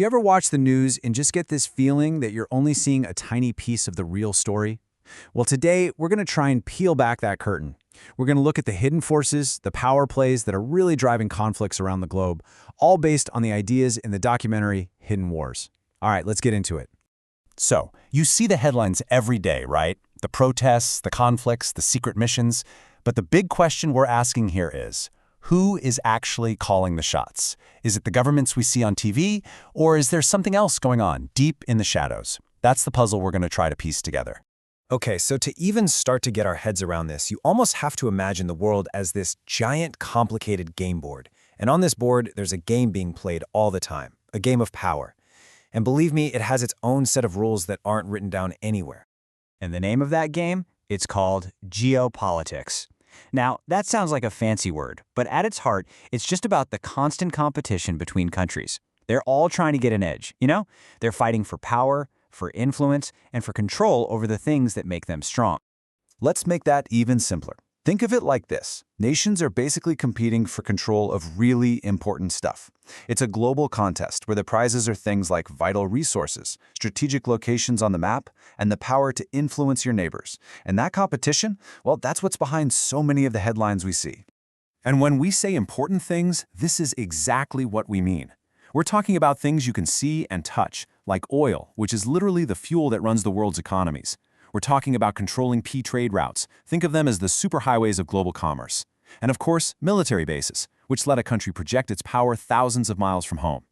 You ever watch the news and just get this feeling that you're only seeing a tiny piece of the real story? Well, today we're going to try and peel back that curtain. We're going to look at the hidden forces, the power plays that are really driving conflicts around the globe, all based on the ideas in the documentary Hidden Wars. All right, let's get into it. So, you see the headlines every day, right? The protests, the conflicts, the secret missions. But the big question we're asking here is, who is actually calling the shots? Is it the governments we see on TV, or is there something else going on deep in the shadows? That's the puzzle we're going to try to piece together. Okay, so to even start to get our heads around this, you almost have to imagine the world as this giant, complicated game board. And on this board, there's a game being played all the time, a game of power. And believe me, it has its own set of rules that aren't written down anywhere. And the name of that game? It's called geopolitics. Now, that sounds like a fancy word, but at its heart, it's just about the constant competition between countries. They're all trying to get an edge, you know? They're fighting for power, for influence, and for control over the things that make them strong. Let's make that even simpler. Think of it like this. Nations are basically competing for control of really important stuff. It's a global contest where the prizes are things like vital resources, strategic locations on the map, and the power to influence your neighbors. And that competition, well, that's what's behind so many of the headlines we see. And when we say important things, this is exactly what we mean. We're talking about things you can see and touch, like oil, which is literally the fuel that runs the world's economies. We're talking about controlling key trade routes. Think of them as the superhighways of global commerce. And of course, military bases, which let a country project its power thousands of miles from home.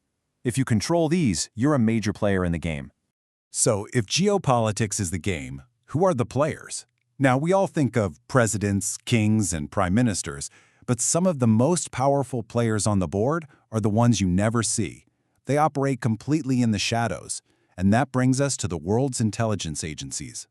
If you control these, you're a major player in the game. So if geopolitics is the game, who are the players? Now, we all think of presidents, kings, and prime ministers, but some of the most powerful players on the board are the ones you never see. They operate completely in the shadows, and that brings us to the world's intelligence agencies.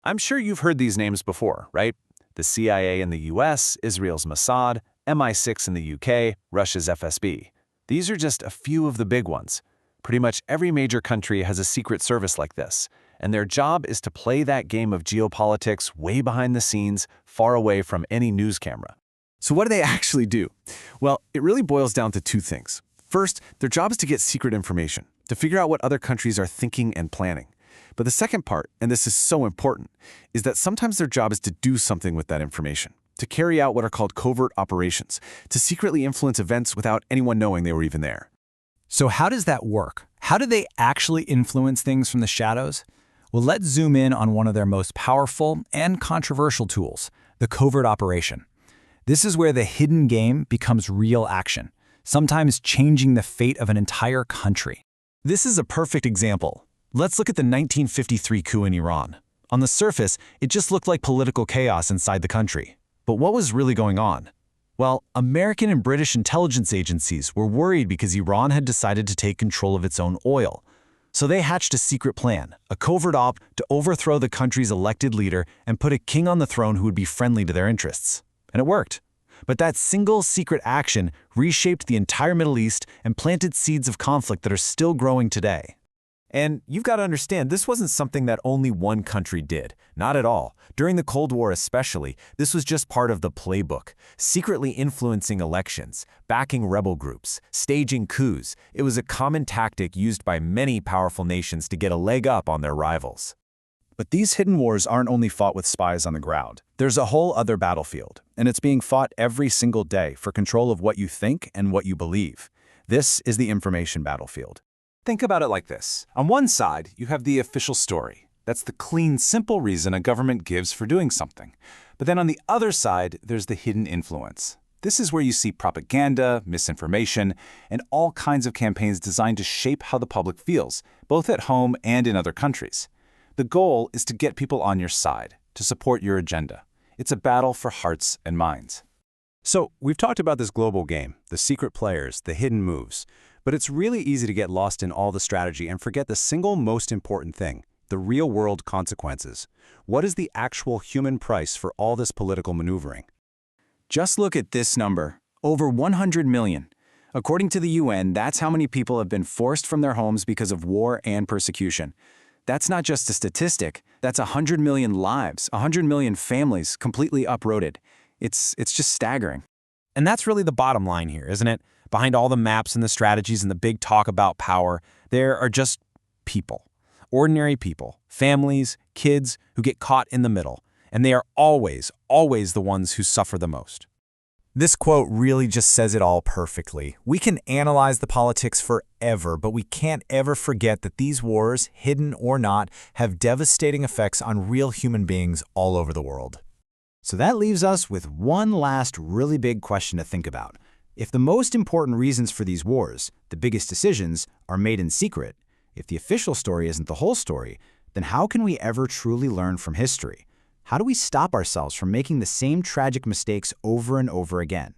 I'm sure you've heard these names before, right? The CIA in the US, Israel's Mossad, MI6 in the UK, Russia's FSB. These are just a few of the big ones. Pretty much every major country has a secret service like this, and their job is to play that game of geopolitics way behind the scenes, far away from any news camera. So what do they actually do? Well, it really boils down to two things. First, their job is to get secret information, to figure out what other countries are thinking and planning. But the second part, and this is so important, is that sometimes their job is to do something with that information, to carry out what are called covert operations, to secretly influence events without anyone knowing they were even there. So how does that work? How do they actually influence things from the shadows? Well, let's zoom in on one of their most powerful and controversial tools, the covert operation. This is where the hidden game becomes real action, sometimes changing the fate of an entire country. This is a perfect example. Let's look at the 1953 coup in Iran. On the surface, it just looked like political chaos inside the country. But what was really going on? Well, American and British intelligence agencies were worried because Iran had decided to take control of its own oil. So they hatched a secret plan, a covert op to overthrow the country's elected leader and put a king on the throne who would be friendly to their interests. And it worked. But that single secret action reshaped the entire Middle East and planted seeds of conflict that are still growing today. And you've got to understand, this wasn't something that only one country did. Not at all. During the Cold War especially, this was just part of the playbook. Secretly influencing elections, backing rebel groups, staging coups. It was a common tactic used by many powerful nations to get a leg up on their rivals. But these hidden wars aren't only fought with spies on the ground. There's a whole other battlefield, and it's being fought every single day for control of what you think and what you believe. This is the information battlefield. Think about it like this. On one side, you have the official story. That's the clean, simple reason a government gives for doing something. But then on the other side, there's the hidden influence. This is where you see propaganda, misinformation, and all kinds of campaigns designed to shape how the public feels, both at home and in other countries. The goal is to get people on your side, to support your agenda. It's a battle for hearts and minds. So, we've talked about this global game, the secret players, the hidden moves. But it's really easy to get lost in all the strategy and forget the single most important thing, the real-world consequences. What is the actual human price for all this political maneuvering? Just look at this number, over 100 million. According to the UN, that's how many people have been forced from their homes because of war and persecution. That's not just a statistic, that's 100 million lives, 100 million families completely uprooted. It's just staggering. And that's really the bottom line here, isn't it? Behind all the maps and the strategies and the big talk about power, There are just people. Ordinary people, families, kids who get caught in the middle. And they are always, always the ones who suffer the most. This quote really just says it all perfectly. We can analyze the politics forever, but we can't ever forget that these wars, hidden or not, have devastating effects on real human beings all over the world. So that leaves us with one last really big question to think about. If the most important reasons for these wars, the biggest decisions, are made in secret, if the official story isn't the whole story, then how can we ever truly learn from history? How do we stop ourselves from making the same tragic mistakes over and over again?